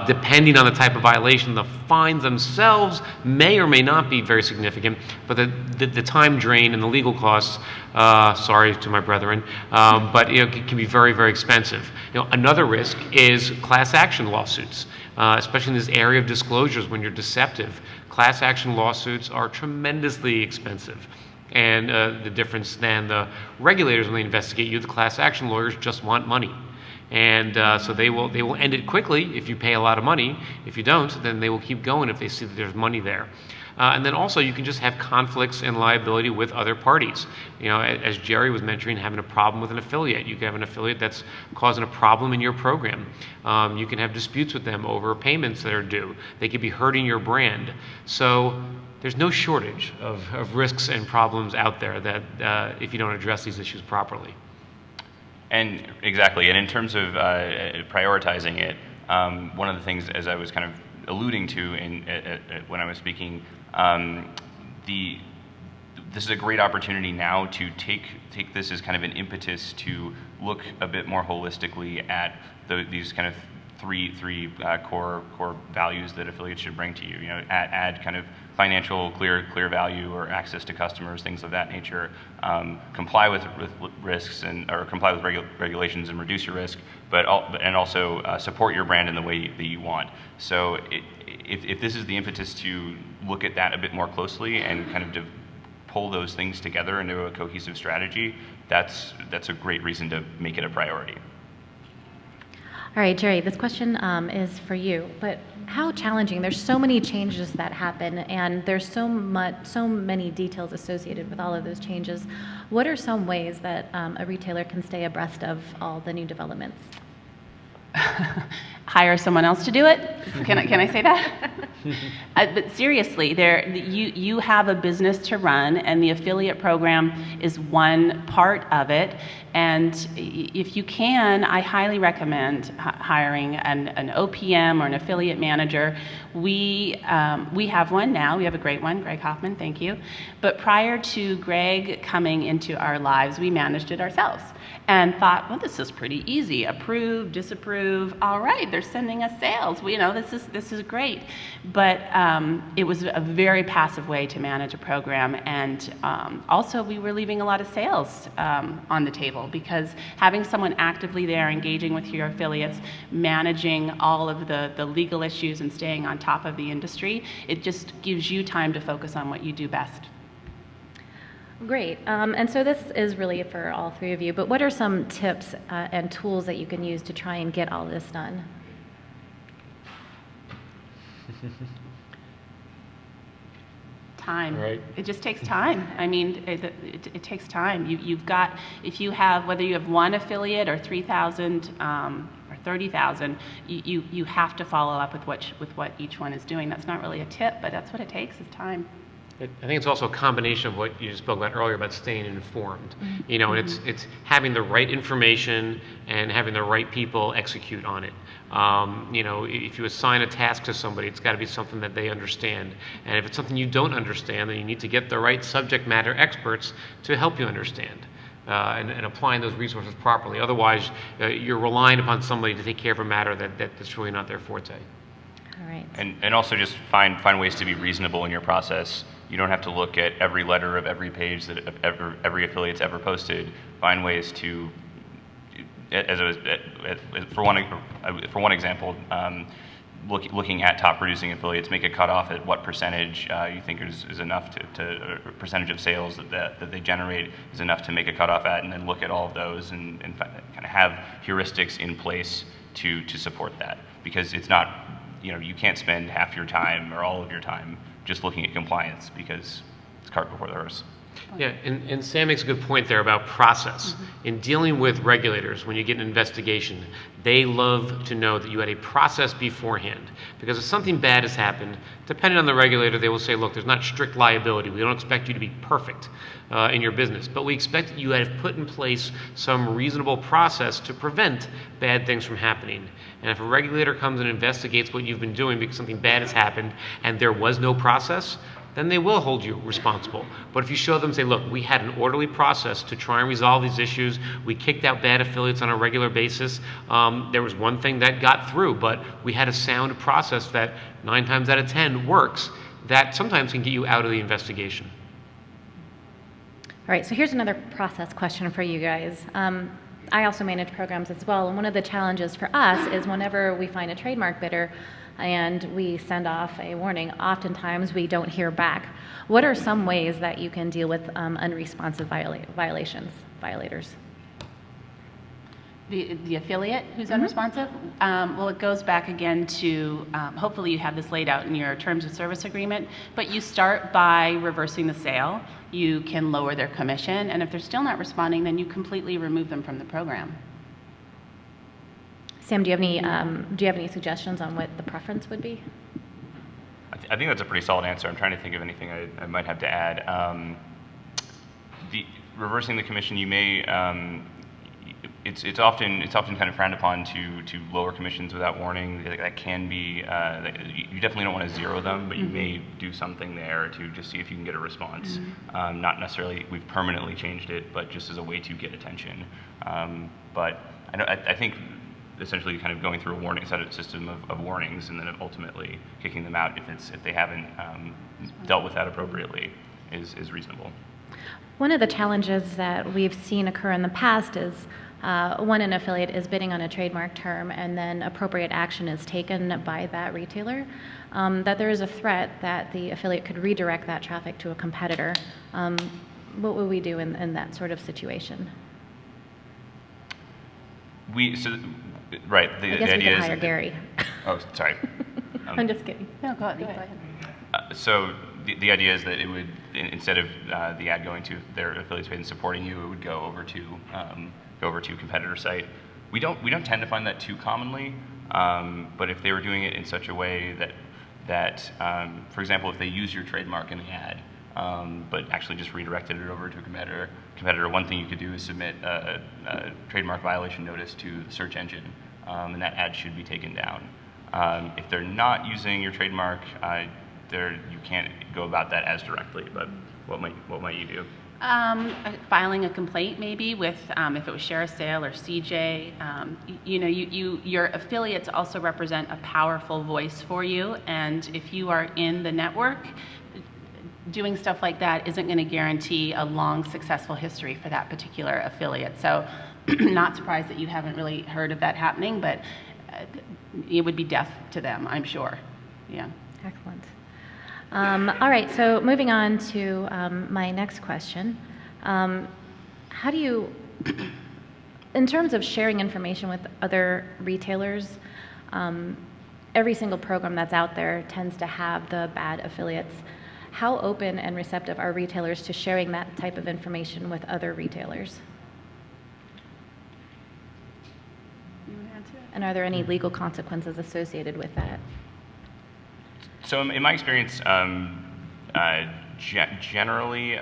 Depending on the type of violation, the fines themselves may or may not be very significant, but the time drain and the legal costs, sorry to my brethren, but it can be very, very expensive. Another risk is class action lawsuits. Especially in this area of disclosures when you're deceptive. Class action lawsuits are tremendously expensive. And the difference than the regulators when they investigate you, the class action lawyers just want money. And so they will end it quickly if you pay a lot of money. If you don't, then they will keep going if they see that there's money there. And then also you can just have conflicts and liability with other parties. As Jerry was mentioning, having a problem with an affiliate. You can have an affiliate that's causing a problem in your program. You can have disputes with them over payments that are due. They could be hurting your brand. So there's no shortage of risks and problems out there that if you don't address these issues properly. And exactly, and in terms of prioritizing it, one of the things, as I was kind of alluding to when I was speaking, this is a great opportunity now to take this as kind of an impetus to look a bit more holistically at these kind of three core values that affiliates should bring to you. Add kind of financial clear value or access to customers, things of that nature. Comply with risks or comply with regulations and reduce your risk, and also support your brand in the way that you want. So if this is the impetus to look at that a bit more closely and kind of to pull those things together into a cohesive strategy, that's a great reason to make it a priority. All right, Jerry, this question is for you, but how challenging? There's so many changes that happen, and there's so many details associated with all of those changes. What are some ways that a retailer can stay abreast of all the new developments? Hire someone else to do it? Can I say that? But seriously, you have a business to run, and the affiliate program is one part of it. And if you can, I highly recommend hiring an OPM or an affiliate manager. We have one now. We have a great one, Greg Hoffman. Thank you. But prior to Greg coming into our lives, we managed it ourselves. And thought, well, this is pretty easy. Approve, disapprove. All right, they're sending us sales. this is great. But it was a very passive way to manage a program, and also we were leaving a lot of sales on the table, because having someone actively there engaging with your affiliates, managing all of the legal issues and staying on top of the industry, it just gives you time to focus on what you do best. Great. And so this is really for all three of you, but what are some tips and tools that you can use to try and get all this done? Time. Right. It just takes time. I mean, it takes time. You've got, if you have, whether you have one affiliate or 3,000 or 30,000, you have to follow up with what each one is doing. That's not really a tip, but that's what it takes, is time. I think it's also a combination of what you just spoke about earlier about staying informed. You know, and it's having the right information and having the right people execute on it. You know, if you assign a task to somebody, it's got to be something that they understand. And if it's something you don't understand, then you need to get the right subject matter experts to help you understand. And applying those resources properly. Otherwise, you're relying upon somebody to take care of a matter that's really not their forte. All right. And also just find ways to be reasonable in your process. You don't have to look at every letter of every page that every affiliate's ever posted. Find ways to, for one example, looking at top producing affiliates, make a cutoff at what percentage you think is enough to percentage of sales that they generate is enough to make a cutoff at, and then look at all of those and kind of have heuristics in place to support that, because it's not, you know, you can't spend half your time or all of your time just looking at compliance, because it's cart before the horse. Yeah, and Sam makes a good point there about process. In dealing with regulators, when you get an investigation, they love to know that you had a process beforehand. Because if something bad has happened, depending on the regulator, they will say, look, there's not strict liability. We don't expect you to be perfect in your business, but we expect that you have put in place some reasonable process to prevent bad things from happening. And if a regulator comes and investigates what you've been doing because something bad has happened and there was no process, then they will hold you responsible. But if you show them, say, look, we had an orderly process to try and resolve these issues. We kicked out bad affiliates on a regular basis. There was one thing that got through, but we had a sound process that 9 times out of 10 works. That sometimes can get you out of the investigation. All right, so here's another process question for you guys. I also manage programs as well, and one of the challenges for us is whenever we find a trademark bidder and we send off a warning, oftentimes we don't hear back. What are some ways that you can deal with unresponsive violators? The affiliate who's unresponsive? Well, it goes back again to, hopefully you have this laid out in your terms of service agreement, but you start by reversing the sale. You can lower their commission, and if they're still not responding, then you completely remove them from the program. Sam, do you have any suggestions on what the preference would be? I think that's a pretty solid answer. I'm trying to think of anything I might have to add. Reversing the commission, you may. It's often kind of frowned upon to lower commissions without warning. That can be. You definitely don't want to zero them, but you may do something there to just see if you can get a response. Not necessarily we've permanently changed it, but just as a way to get attention. But I think essentially kind of going through a warning system of warnings, and then ultimately kicking them out if they haven't dealt with that appropriately is reasonable. One of the challenges that we've seen occur in the past is when an affiliate is bidding on a trademark term and then appropriate action is taken by that retailer, that there is a threat that the affiliate could redirect that traffic to a competitor. What would we do in that sort of situation? Right. I guess we could hire Gary. Oh, sorry. I'm just kidding. No, go ahead. So the idea is that it would, instead of the ad going to their affiliates page and supporting you, it would go over to competitor site. We don't tend to find that too commonly, but if they were doing it in such a way that for example, if they use your trademark in the ad, but actually just redirected it over to a competitor, one thing you could do is submit a trademark violation notice to the search engine, and that ad should be taken down. If they're not using your trademark, you can't go about that as directly, but what might you do? Filing a complaint maybe with, if it was Share a Sale or CJ. Your affiliates also represent a powerful voice for you, and if you are in the network, doing stuff like that isn't going to guarantee a long, successful history for that particular affiliate. So not surprised that you haven't really heard of that happening, but it would be death to them, I'm sure. Yeah. Excellent. All right, so moving on to my next question. How do you, in terms of sharing information with other retailers, every single program that's out there tends to have the bad affiliates. How open and receptive are retailers to sharing that type of information with other retailers? You want to answer it? And are there any legal consequences associated with that? So in my experience, generally,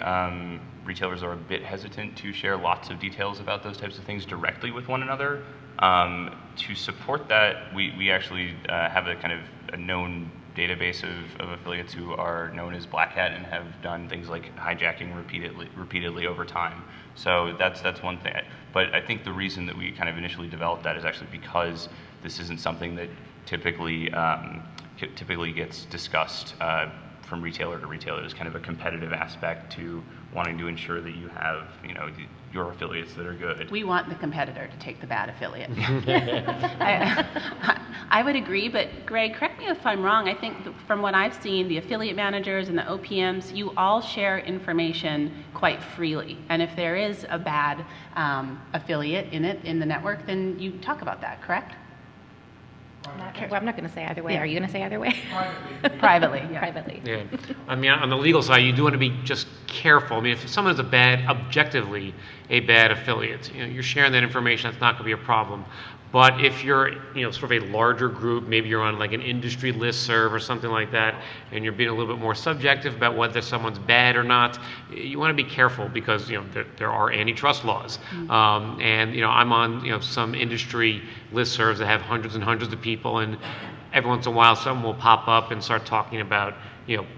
retailers are a bit hesitant to share lots of details about those types of things directly with one another. To support that, we actually have a kind of a known database of affiliates who are known as Black Hat and have done things like hijacking repeatedly over time. So that's one thing. But I think the reason that we kind of initially developed that is actually because this isn't something that typically gets discussed from retailer to retailer. There's kind of a competitive aspect to wanting to ensure that you have, your affiliates that are good. We want the competitor to take the bad affiliate. I would agree, but Greg, correct me if I'm wrong. I think from what I've seen, the affiliate managers and the OPMs, you all share information quite freely. And if there is a bad affiliate in the network, then you talk about that, correct? Well, I'm not going to say either way. Yeah. Are you going to say either way? Privately. Yeah. Privately. Yeah, I mean, on the legal side, you do want to be just careful. I mean, if someone's objectively a bad affiliate, you're sharing that information, that's not going to be a problem. But if you're, sort of a larger group, maybe you're on like an industry listserv or something like that, and you're being a little bit more subjective about whether someone's bad or not, you want to be careful because, there are antitrust laws. Mm-hmm. And, I'm on, some industry listservs that have hundreds and hundreds of people, and every once in a while someone will pop up and start talking about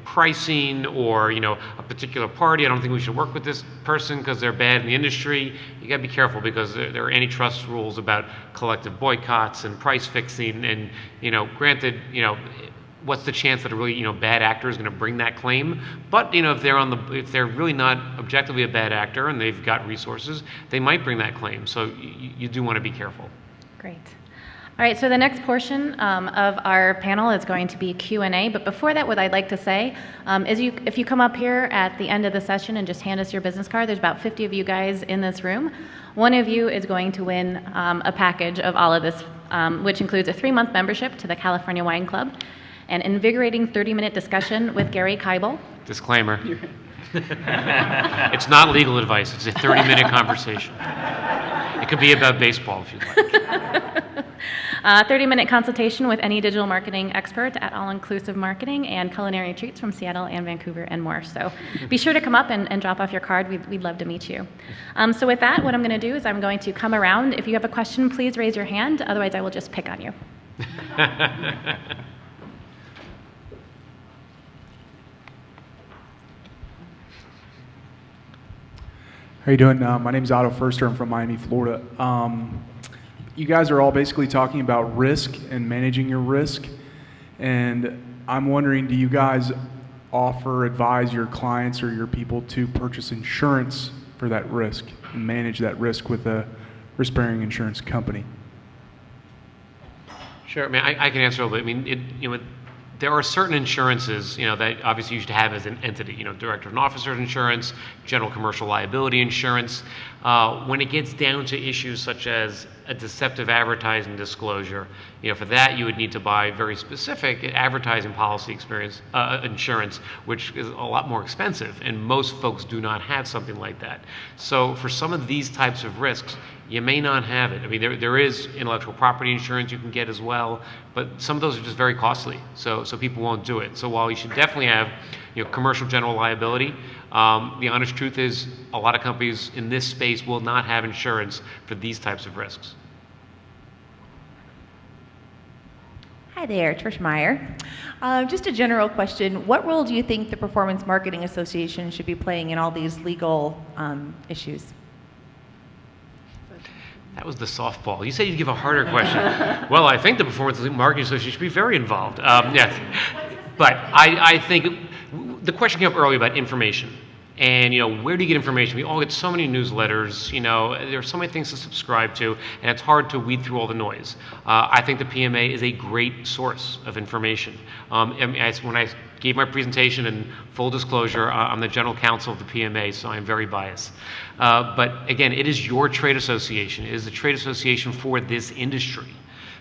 pricing or, a particular party. I don't think we should work with this person because they're bad in the industry. You got to be careful because there are antitrust rules about collective boycotts and price fixing. And, granted, what's the chance that a really, bad actor is going to bring that claim? But, if they're really not objectively a bad actor and they've got resources, they might bring that claim. So you do want to be careful. Great. All right, so the next portion of our panel is going to be Q&A, but before that, what I'd like to say is if you come up here at the end of the session and just hand us your business card, there's about 50 of you guys in this room. One of you is going to win a package of all of this, which includes a 3-month membership to the California Wine Club, an invigorating 30-minute discussion with Gary Kibel. Disclaimer. It's not legal advice, it's a 30-minute conversation. It could be about baseball if you'd like. 30-minute consultation with any digital marketing expert at All Inclusive Marketing, and culinary treats from Seattle and Vancouver and more. So be sure to come up and drop off your card. We'd love to meet you. So with that, what I'm going to do is I'm going to come around. If you have a question, please raise your hand. Otherwise, I will just pick on you. How you doing? My name is Otto Firster. I'm from Miami, Florida. You guys are all basically talking about risk and managing your risk. And I'm wondering, do you guys advise your clients or your people to purchase insurance for that risk and manage that risk with a risk-bearing insurance company? Sure. I mean, I can answer a little bit. I mean, there are certain insurances, that obviously you should have as an entity, director and officer's insurance, general commercial liability insurance. When it gets down to issues such as a deceptive advertising disclosure, for that you would need to buy very specific advertising policy insurance, which is a lot more expensive, and most folks do not have something like that. So for some of these types of risks, you may not have it. I mean, there is intellectual property insurance you can get as well, but some of those are just very costly, so people won't do it. So while you should definitely have, commercial general liability, the honest truth is a lot of companies in this space will not have insurance for these types of risks. Hi there, Trish Meyer. Just a general question. What role do you think the Performance Marketing Association should be playing in all these legal issues? That was the softball. You said you'd give a harder question. Well, I think the Performance Marketing Association should be very involved. Yes. But I think the question came up earlier about information. And, where do you get information? We all get so many newsletters, there are so many things to subscribe to, and it's hard to weed through all the noise. I think the PMA is a great source of information. When I gave my presentation, and full disclosure, I'm the general counsel of the PMA, so I'm very biased. But again, it is your trade association. It is the trade association for this industry.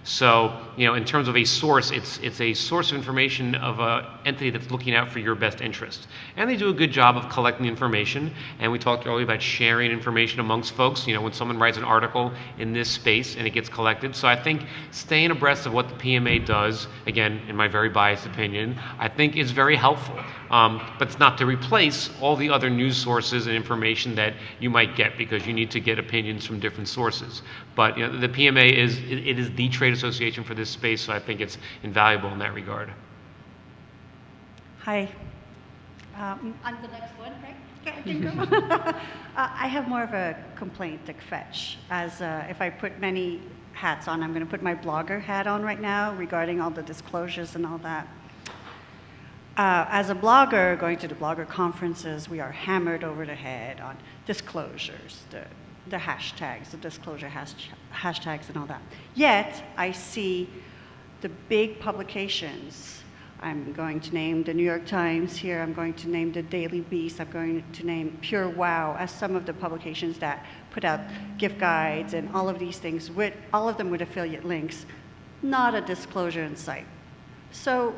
So, in terms of a source, it's a source of information of an entity that's looking out for your best interest. And they do a good job of collecting information. And we talked earlier about sharing information amongst folks, when someone writes an article in this space and it gets collected. So I think staying abreast of what the PMA does, again, in my very biased opinion, I think is very helpful. But it's not to replace all the other news sources and information that you might get, because you need to get opinions from different sources. But the PMA is the trade association for this space, so I think it's invaluable in that regard. Hi. I'm the next one, right? Yeah, I can go. I have more of a complaint to Kmet. As if I put many hats on, I'm going to put my blogger hat on right now regarding all the disclosures and all that. As a blogger, going to the blogger conferences, we are hammered over the head on disclosures, the hashtags, the disclosure hashtags and all that. Yet, I see the big publications. I'm going to name the New York Times here, I'm going to name the Daily Beast, I'm going to name Pure Wow as some of the publications that put out gift guides and all of these things, with all of them with affiliate links, not a disclosure in sight. So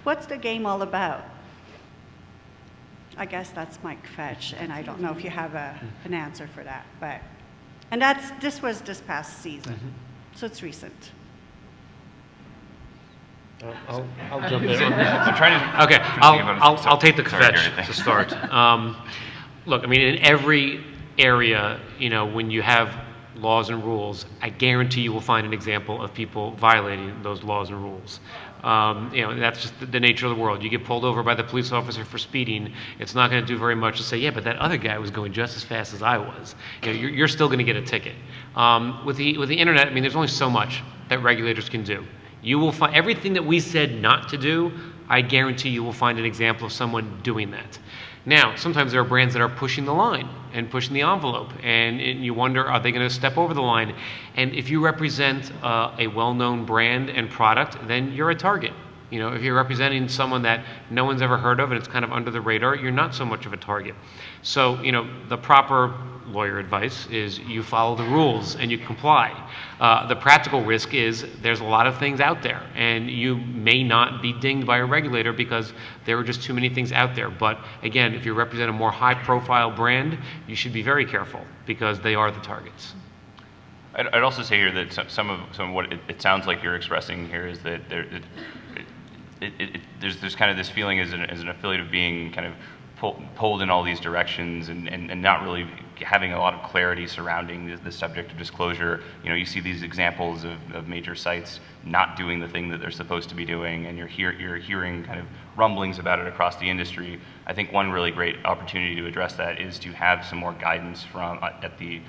what's the game all about? I guess that's my Kmet, and I don't know if you have an answer for that. And this was this past season, so it's recent. I'll jump in. I'm trying to. Okay, I'll take the Kmet to start. Look, I mean, in every area, when you have laws and rules, I guarantee you will find an example of people violating those laws and rules. That's just the nature of the world. You get pulled over by the police officer for speeding, it's not going to do very much to say, yeah, but that other guy was going just as fast as I was. You're still going to get a ticket. With the internet, I mean, there's only so much that regulators can do. You will find everything that we said not to do. I guarantee you will find an example of someone doing that. Now, sometimes there are brands that are pushing the line and pushing the envelope, and you wonder, are they going to step over the line? And if you represent a well-known brand and product, then you're a target. If you're representing someone that no one's ever heard of and it's kind of under the radar, you're not so much of a target. So, the proper lawyer advice is you follow the rules and you comply. The practical risk is there's a lot of things out there, and you may not be dinged by a regulator because there are just too many things out there. But again, if you represent a more high-profile brand, you should be very careful because they are the targets. I'd also say here that some of what it sounds like you're expressing here is that there's kind of this feeling as an affiliate of being kind of pulled in all these directions and not really having a lot of clarity surrounding the subject of disclosure. You see these examples of major sites not doing the thing that they're supposed to be doing, and you're hearing kind of rumblings about it across the industry. I think one really great opportunity to address that is to have some more guidance from at the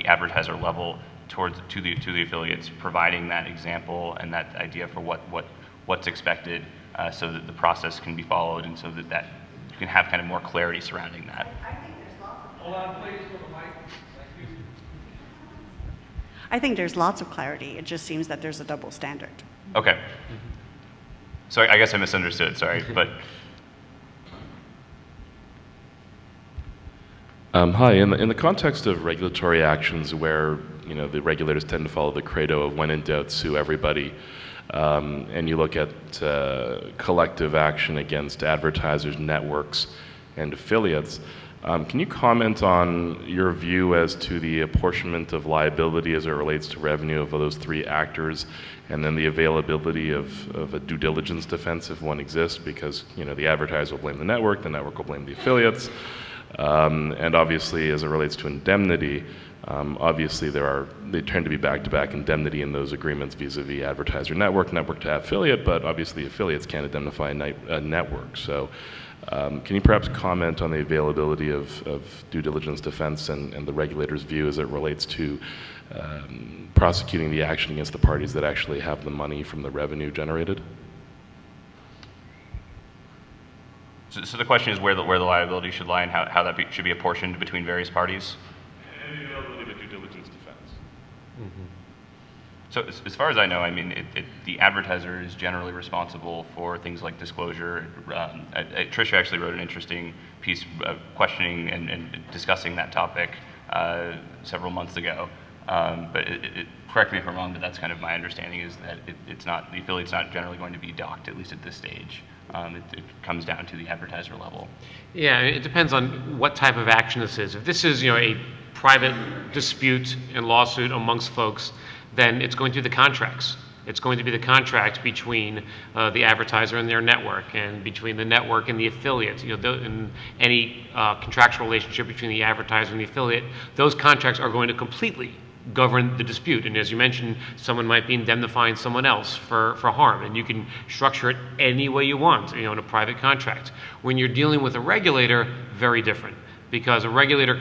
advertiser level to the affiliates, providing that example and that idea for what's expected, so that the process can be followed, and so that you can have kind of more clarity surrounding that. I think there's lots of clarity. It just seems that there's a double standard. Okay. So I guess I misunderstood, sorry, but. Hi, in the context of regulatory actions where the regulators tend to follow the credo of when in doubt, sue everybody, and you look at collective action against advertisers, networks, and affiliates, can you comment on your view as to the apportionment of liability as it relates to revenue of those three actors, and then the availability of a due diligence defense if one exists, because the advertiser will blame the network will blame the affiliates, and obviously as it relates to indemnity, Obviously, they tend to be back-to-back indemnity in those agreements vis-a-vis advertiser network to affiliate, but obviously affiliates can't indemnify a network. So can you perhaps comment on the availability of due diligence defense and the regulator's view as it relates to prosecuting the action against the parties that actually have the money from the revenue generated? So the question is where the liability should lie and how that should be apportioned between various parties? And the availability of a due diligence defense. So as far as I know, I mean, the advertiser is generally responsible for things like disclosure. Tricia actually wrote an interesting piece questioning and discussing that topic several months ago. But correct me if I'm wrong, but that's kind of my understanding is that the affiliate's not generally going to be docked, at least at this stage. It comes down to the advertiser level. Yeah, it depends on what type of action this is. If this is, a private dispute and lawsuit amongst folks, then it's going through the contracts. It's going to be the contract between the advertiser and their network, and between the network and the affiliate. In any contractual relationship between the advertiser and the affiliate, those contracts are going to completely govern the dispute. And as you mentioned, someone might be indemnifying someone else for harm, and you can structure it any way you want, in a private contract. When you're dealing with a regulator, very different. Because a regulator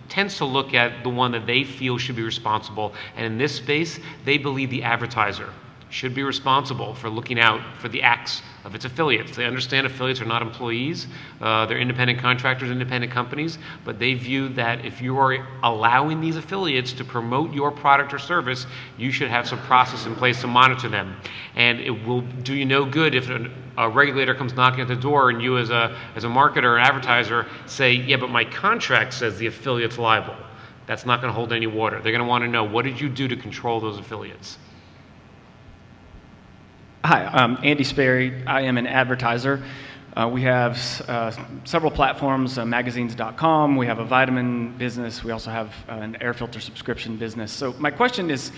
tends to look at the one that they feel should be responsible, and in this space, they believe the advertiser should be responsible for looking out for the acts of its affiliates. They understand affiliates are not employees, they're independent contractors, independent companies, but they view that if you are allowing these affiliates to promote your product or service, you should have some process in place to monitor them. And it will do you no good if a regulator comes knocking at the door and you as a marketer or advertiser say, yeah, but my contract says the affiliate's liable. That's not going to hold any water. They're going to want to know, what did you do to control those affiliates? Hi, I'm Andy Sperry. I am an advertiser. We have several platforms, magazines.com. We have a vitamin business. We also have an air filter subscription business. So my question is,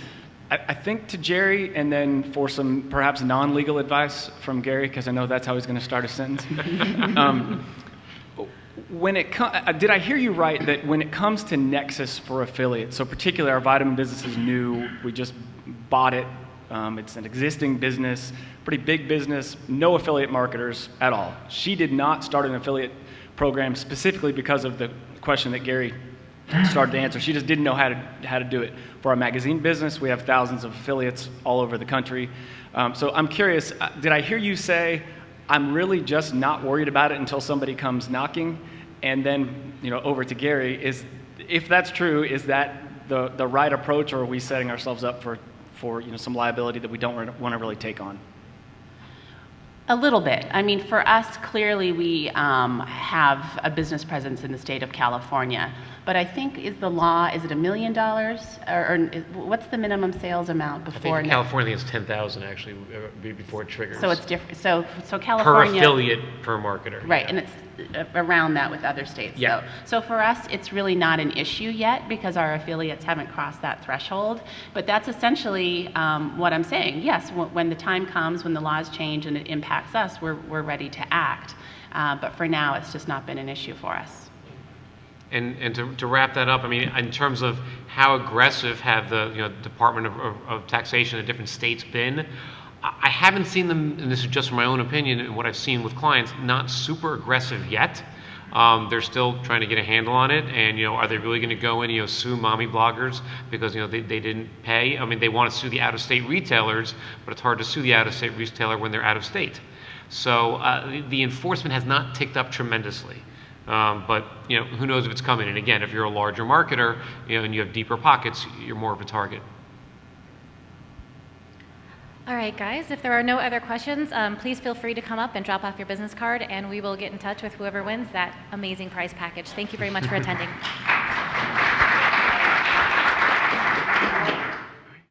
I think to Jerry, and then for some perhaps non-legal advice from Gary, because I know that's how he's going to start a sentence. Did I hear you right that when it comes to Nexus for affiliates, so particularly our vitamin business is new, we just bought it. It's an existing business, pretty big business, no affiliate marketers at all. She did not start an affiliate program specifically because of the question that Gary started to answer. She just didn't know how to do it. For our magazine business, we have thousands of affiliates all over the country. So I'm curious, did I hear you say, I'm really just not worried about it until somebody comes knocking? And then, over to Gary, if that's true, is that the right approach, or are we setting ourselves up for some liability that we don't want to really take on? A little bit. I mean, for us, clearly we have a business presence in the state of California. But I think, is it $1 million? Or what's the minimum sales amount before? I think in California it's 10,000 actually before it triggers. So it's different. So California. Per affiliate, per marketer. Right, and it's around that with other states. Yeah. So for us, it's really not an issue yet because our affiliates haven't crossed that threshold. But that's essentially what I'm saying. Yes, when the time comes, when the laws change and it impacts us, we're ready to act. But for now, it's just not been an issue for us. And to wrap that up, I mean, in terms of how aggressive have the Department of Taxation in different states been, I haven't seen them, and this is just from my own opinion and what I've seen with clients, not super aggressive yet. They're still trying to get a handle on it, and are they really going to go in and sue mommy bloggers because they didn't pay? I mean, they want to sue the out-of-state retailers, but it's hard to sue the out-of-state retailer when they're out of state. So the enforcement has not ticked up tremendously. But who knows if it's coming? And again, if you're a larger marketer, and you have deeper pockets, you're more of a target. All right, guys, if there are no other questions, please feel free to come up and drop off your business card, and we will get in touch with whoever wins that amazing prize package. Thank you very much for attending.